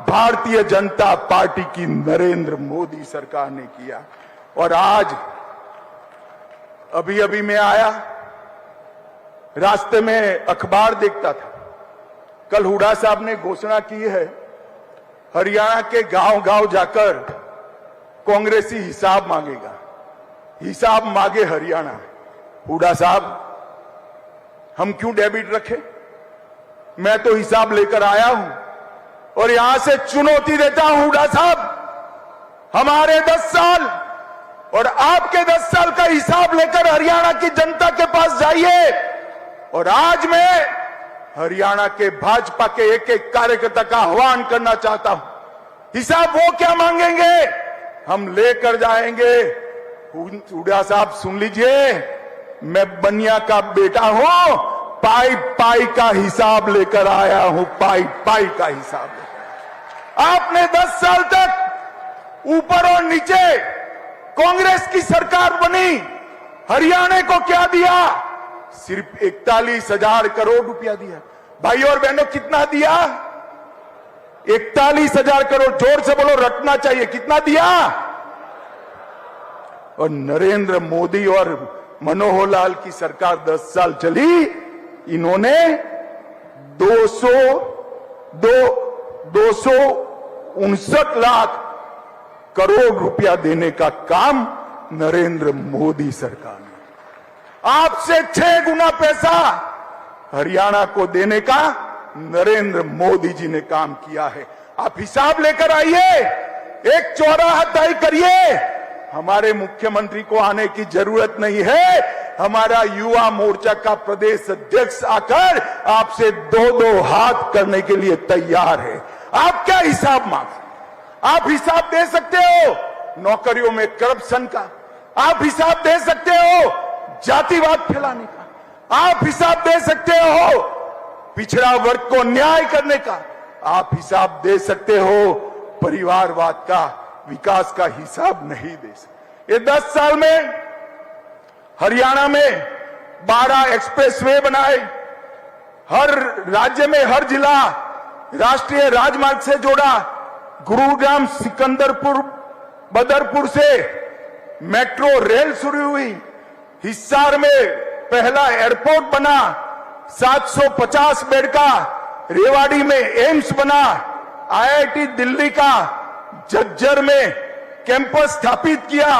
भारतीय जनता पार्टी की नरेंद्र मोदी सरकार ने किया। और आज अभी मैं आया, रास्ते में अखबार देखता था, कल हुड्डा साहब ने घोषणा की है हरियाणा के गांव-गांव जाकर कांग्रेसी हिसाब मांगेगा। हिसाब मांगे हरियाणा। हुड्डा साहब, हम क्यों डेबिट रखें? मैं तो हिसाब लेकर आया हूं और यहां से चुनौती देता हूं हुड्डा साहब, हमारे 10 साल और आपके 10 साल का हिसाब लेकर हरियाणा की जनता के पास जाइए। और आज मैं हरियाणा के भाजपा के एक-एक कार्यकर्ता का आह्वान करना चाहता हूं। हिसाब वो क्या मांगेंगे? हम लेकर जाएंगे। हुड्डा साहब सुन लीजिए, मैं बनिया का बेटा हूं, पाई पाई का हिसाब लेकर आया हूं, पाई पाई का हिसाब लेकर। आपने 10 साल तक ऊपर और नीचे कांग्रेस की सरकार बनी, हरियाणा को क्या दिया? सिर्फ 41,000 करोड़ रुपया दिया। भाई और बहनों, कितना दिया? 41,000 करोड़। जोर से बोलो, रटना चाहिए। कितना दिया? और नरेंद्र मोदी और मनोहर लाल की सरकार 10 साल चली, इन्होंने 259 लाख करोड़ रुपया देने का काम नरेंद्र मोदी सरकार ने, आपसे 6 गुना पैसा हरियाणा को देने का नरेंद्र मोदी जी ने काम किया है। आप हिसाब लेकर आइए, एक चौराहा तय करिए। हमारे मुख्यमंत्री को आने की जरूरत नहीं है, हमारा युवा मोर्चा का प्रदेश अध्यक्ष आकर आपसे 2-2 हाथ करने के लिए तैयार है। आप क्या हिसाब मांग? आप हिसाब दे सकते हो नौकरियों में करप्शन का, आप हिसाब दे सकते हो जातिवाद फैलाने का, आप हिसाब दे सकते हो पिछड़ा वर्ग को न्याय करने का, आप हिसाब दे सकते हो परिवारवाद का, विकास का हिसाब नहीं दे सकते। ये 10 साल में हरियाणा में 12 एक्सप्रेसवे बनाए, हर राज्य में हर जिला राष्ट्रीय राजमार्ग से जोड़ा, गुरुग्राम सिकंदरपुर बदरपुर से मेट्रो रेल शुरू हुई, हिसार में पहला एयरपोर्ट बना 750 बेड का, रेवाड़ी में एम्स बना, आईआईटी दिल्ली का झज्जर में कैंपस स्थापित किया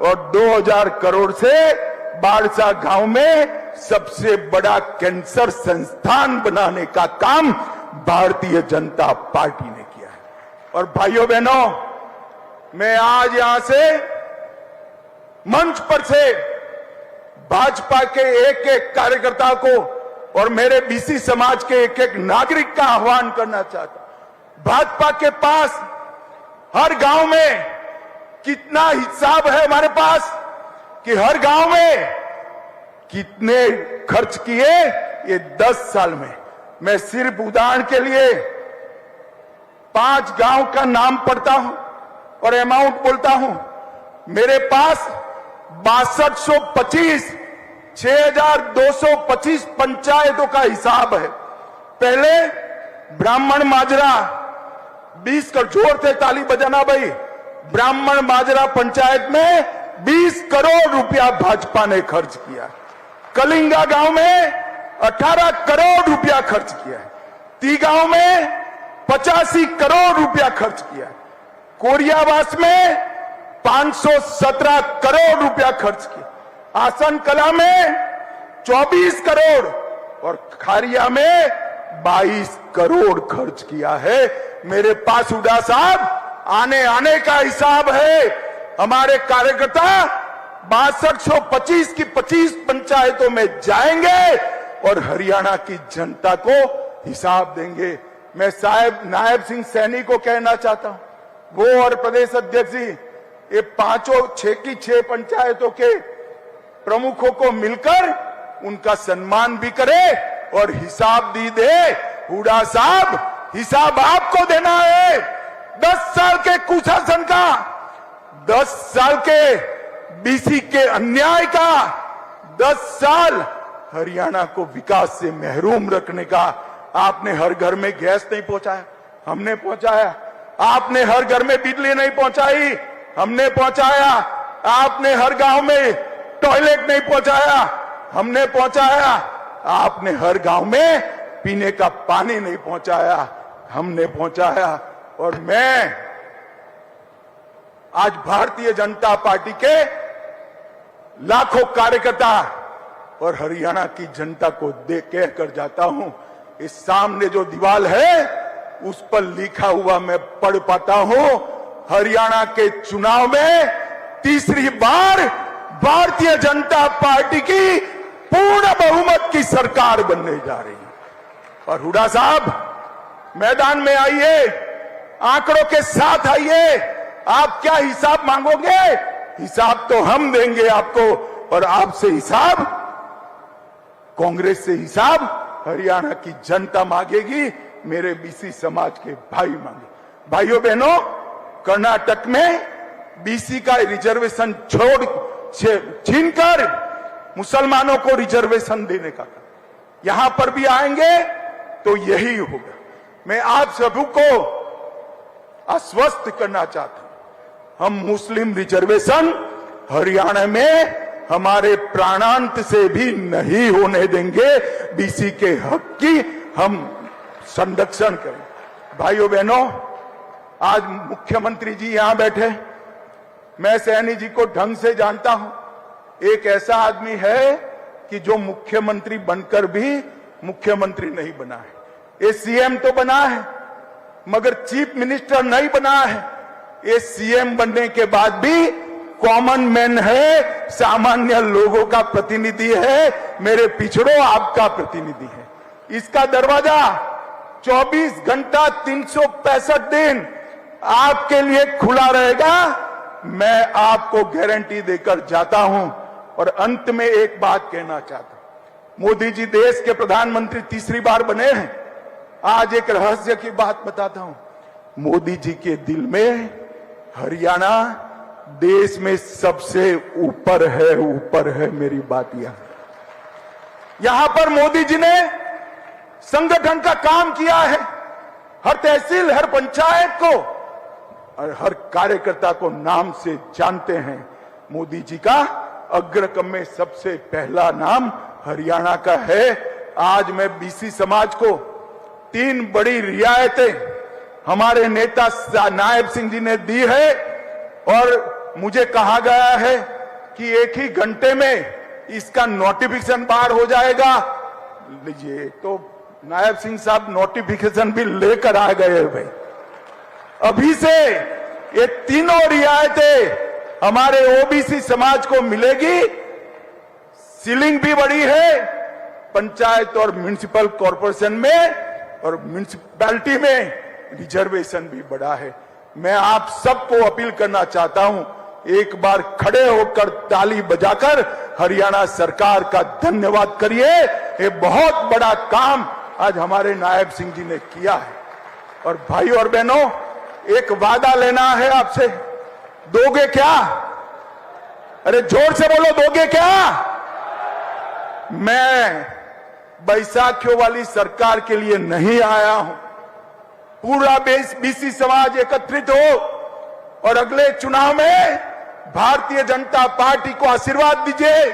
और 2000 करोड़ से बाड़सा गांव में सबसे बड़ा कैंसर संस्थान बनाने का काम भारतीय जनता पार्टी ने किया है। और भाइयों बहनों, मैं आज यहां से मंच पर से भाजपा के एक एक कार्यकर्ता को और मेरे बीसी समाज के एक एक नागरिक का आह्वान करना चाहता हूं। भाजपा के पास हर गांव में कितना हिसाब है हमारे पास कि हर गांव में कितने खर्च किए ये 10 साल में। मैं सिर्फ उदाहरण के लिए 5 गांव का नाम पढ़ता हूं और अमाउंट बोलता हूं। मेरे पास 6225 6225 पंचायतों का हिसाब है। पहले ब्राह्मण माजरा 20 करोड़, जोर से ताली बजाना भाई, ब्राह्मण माजरा पंचायत में 20 करोड़ रुपया भाजपा ने खर्च किया। कलिंगा गांव में 18 करोड़ रुपया खर्च किया है। ती गांव में 85 करोड़ रुपया खर्च किया। कोरियावास में 517 करोड़ रुपया खर्च किया। आसन कला में 24 करोड़ और खारिया में 22 करोड़ खर्च किया है। मेरे पास हुड्डा साहब आने का हिसाब है। हमारे कार्यकर्ता 6225 की 25 पंचायतों में जाएंगे और हरियाणा की जनता को हिसाब देंगे। मैं साहब नायब सिंह सैनी को कहना चाहता हूं, वो और प्रदेश अध्यक्ष जी ये 6 पंचायतों के प्रमुखों को मिलकर उनका सम्मान भी करे और हिसाब दी दे। हुड्डा साहब, हिसाब आपको देना है 10 साल के कुशासन का, 10 साल के बीसी के अन्याय का, 10 साल हरियाणा को विकास से महरूम रखने का। आपने हर घर में गैस नहीं पहुंचाया, हमने पहुंचाया। आपने हर घर में बिजली नहीं पहुंचाई, हमने पहुंचाया। आपने हर गांव में टॉयलेट नहीं पहुंचाया, हमने पहुंचाया। आपने हर गांव में पीने का पानी नहीं पहुंचाया, हमने पहुंचाया। और मैं आज भारतीय जनता पार्टी के लाखों कार्यकर्ता और हरियाणा की जनता को देख कहकर जाता हूं, इस सामने जो दीवार है उस पर लिखा हुआ मैं पढ़ पाता हूं, हरियाणा के चुनाव में तीसरी बार भारतीय जनता पार्टी की पूर्ण बहुमत की सरकार बनने जा रही है। और हुड्डा साहब, मैदान में आइए, आंकड़ों के साथ आइए। आप क्या हिसाब मांगोगे? हिसाब तो हम देंगे आपको, और आपसे हिसाब, कांग्रेस से हिसाब हरियाणा की जनता मांगेगी, मेरे बीसी समाज के भाई मांगे। भाइयों बहनों, कर्नाटक में बीसी का रिजर्वेशन छीनकर मुसलमानों को रिजर्वेशन देने का काम, यहां पर भी आएंगे तो यही होगा। मैं आप सभी को आश्वस्त करना चाहता हूं, हम मुस्लिम रिजर्वेशन हरियाणा में हमारे प्राणांत से भी नहीं होने देंगे। बीसी के हक की हम संरक्षण करें। भाइयों बहनों, आज मुख्यमंत्री जी यहां बैठे, मैं सैनी जी को ढंग से जानता हूं। एक ऐसा आदमी है कि जो मुख्यमंत्री बनकर भी मुख्यमंत्री नहीं बना है। ये सीएम तो बना है मगर चीफ मिनिस्टर नहीं बना है। ये सीएम बनने के बाद भी कॉमन मैन है, सामान्य लोगों का प्रतिनिधि है, मेरे पिछड़ों आपका प्रतिनिधि है। इसका दरवाजा 24 घंटा 365 दिन आपके लिए खुला रहेगा, मैं आपको गारंटी देकर जाता हूं। और अंत में एक बात कहना चाहता हूं, मोदी जी देश के प्रधानमंत्री तीसरी बार बने हैं। आज एक रहस्य की बात बताता हूं, मोदी जी के दिल में हरियाणा देश में सबसे ऊपर है। मेरी बात यहां पर मोदी जी ने संगठन का काम किया है। हर तहसील, हर पंचायत को और हर कार्यकर्ता को नाम से जानते हैं। मोदी जी का अग्रक्रम में सबसे पहला नाम हरियाणा का है। आज मैं बीसी समाज को 3 बड़ी रियायतें हमारे नेता नायब सिंह जी ने दी है, और मुझे कहा गया है कि 1 ही घंटे में इसका नोटिफिकेशन बाहर हो जाएगा। लीजिए, तो नायब सिंह साहब नोटिफिकेशन भी लेकर आ गए भाई। अभी से ये तीनों रियायतें हमारे ओबीसी समाज को मिलेगी। सीलिंग भी बढ़ी है पंचायत और म्युनिसिपल कॉर्पोरेशन में, और म्युनिसिपैलिटी में रिजर्वेशन भी बढ़ा है। मैं आप सबको अपील करना चाहता हूं, एक बार खड़े होकर ताली बजाकर हरियाणा सरकार का धन्यवाद करिए। ये बहुत बड़ा काम आज हमारे नायब सिंह जी ने किया है। और भाइयों और बहनों, एक वादा लेना है आपसे, दोगे क्या? अरे जोर से बोलो, दोगे क्या? मैं बैसाखियों वाली सरकार के लिए नहीं आया हूं। पूरा बीसी समाज एकत्रित हो और अगले चुनाव में भारतीय जनता पार्टी को आशीर्वाद दीजिए,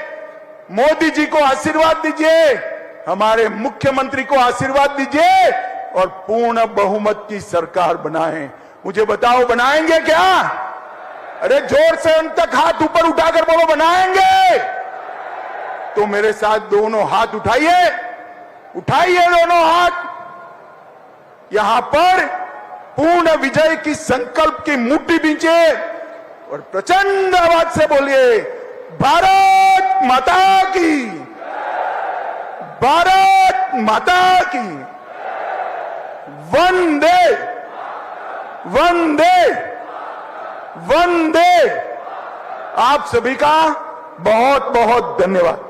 मोदी जी को आशीर्वाद दीजिए, हमारे मुख्यमंत्री को आशीर्वाद दीजिए और पूर्ण बहुमत की सरकार बनाएं। मुझे बताओ, बनाएंगे क्या? अरे जोर से अंत तक हाथ ऊपर उठाकर बोलो, बनाएंगे। तो मेरे साथ दोनों हाथ उठाइए, उठाइए दोनों हाथ। यहां पर पूर्ण विजय की संकल्प की मुट्ठी बींचे और प्रचंड आवाज से बोलिए, भारत माता की, भारत माता की, वंदे वंदे वंदे। आप सभी का बहुत बहुत धन्यवाद।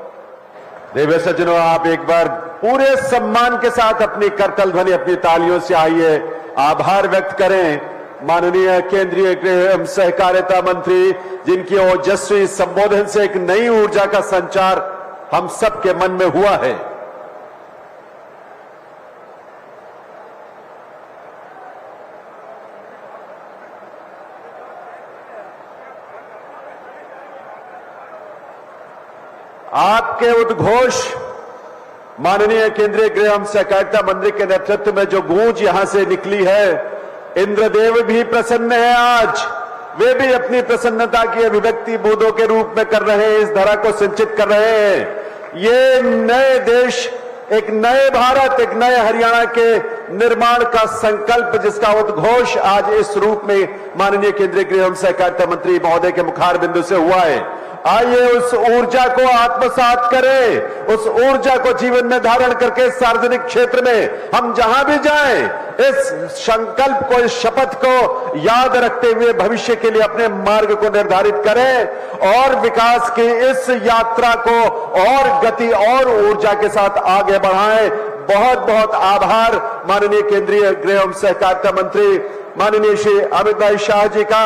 देव सज्जनों, आप एक बार पूरे सम्मान के साथ अपनी करतल ध्वनि, अपनी तालियों से आइए, आभार व्यक्त करें माननीय केंद्रीय गृह एवं सहकारिता मंत्री, जिनकी ओजस्वी संबोधन से एक नई ऊर्जा का संचार हम सबके मन में हुआ है। आपके उद्घोष, माननीय केंद्रीय गृह एवं सहकारिता मंत्री के नेतृत्व में जो गूंज यहां से निकली है, इंद्रदेव भी प्रसन्न है। आज वे भी अपनी प्रसन्नता की अभिव्यक्ति बूंदों के रूप में कर रहे हैं, इस धरा को सिंचित कर रहे हैं। ये नए देश, एक नए भारत, एक नए हरियाणा के निर्माण का संकल्प, जिसका उद्घोष आज इस रूप में माननीय केंद्रीय गृह एवं सहकारिता मंत्री महोदय के मुखार बिंदु से हुआ है। आइए उस ऊर्जा को आत्मसात करें, उस ऊर्जा को जीवन में धारण करके सार्वजनिक क्षेत्र में हम जहां भी जाएं, इस संकल्प को, इस शपथ को याद रखते हुए भविष्य के लिए अपने मार्ग को निर्धारित करें और विकास की इस यात्रा को और गति और ऊर्जा के साथ आगे बढ़ाएं। बहुत बहुत आभार माननीय केंद्रीय गृह एवं सहकारिता मंत्री माननीय श्री अमित भाई शाह जी का।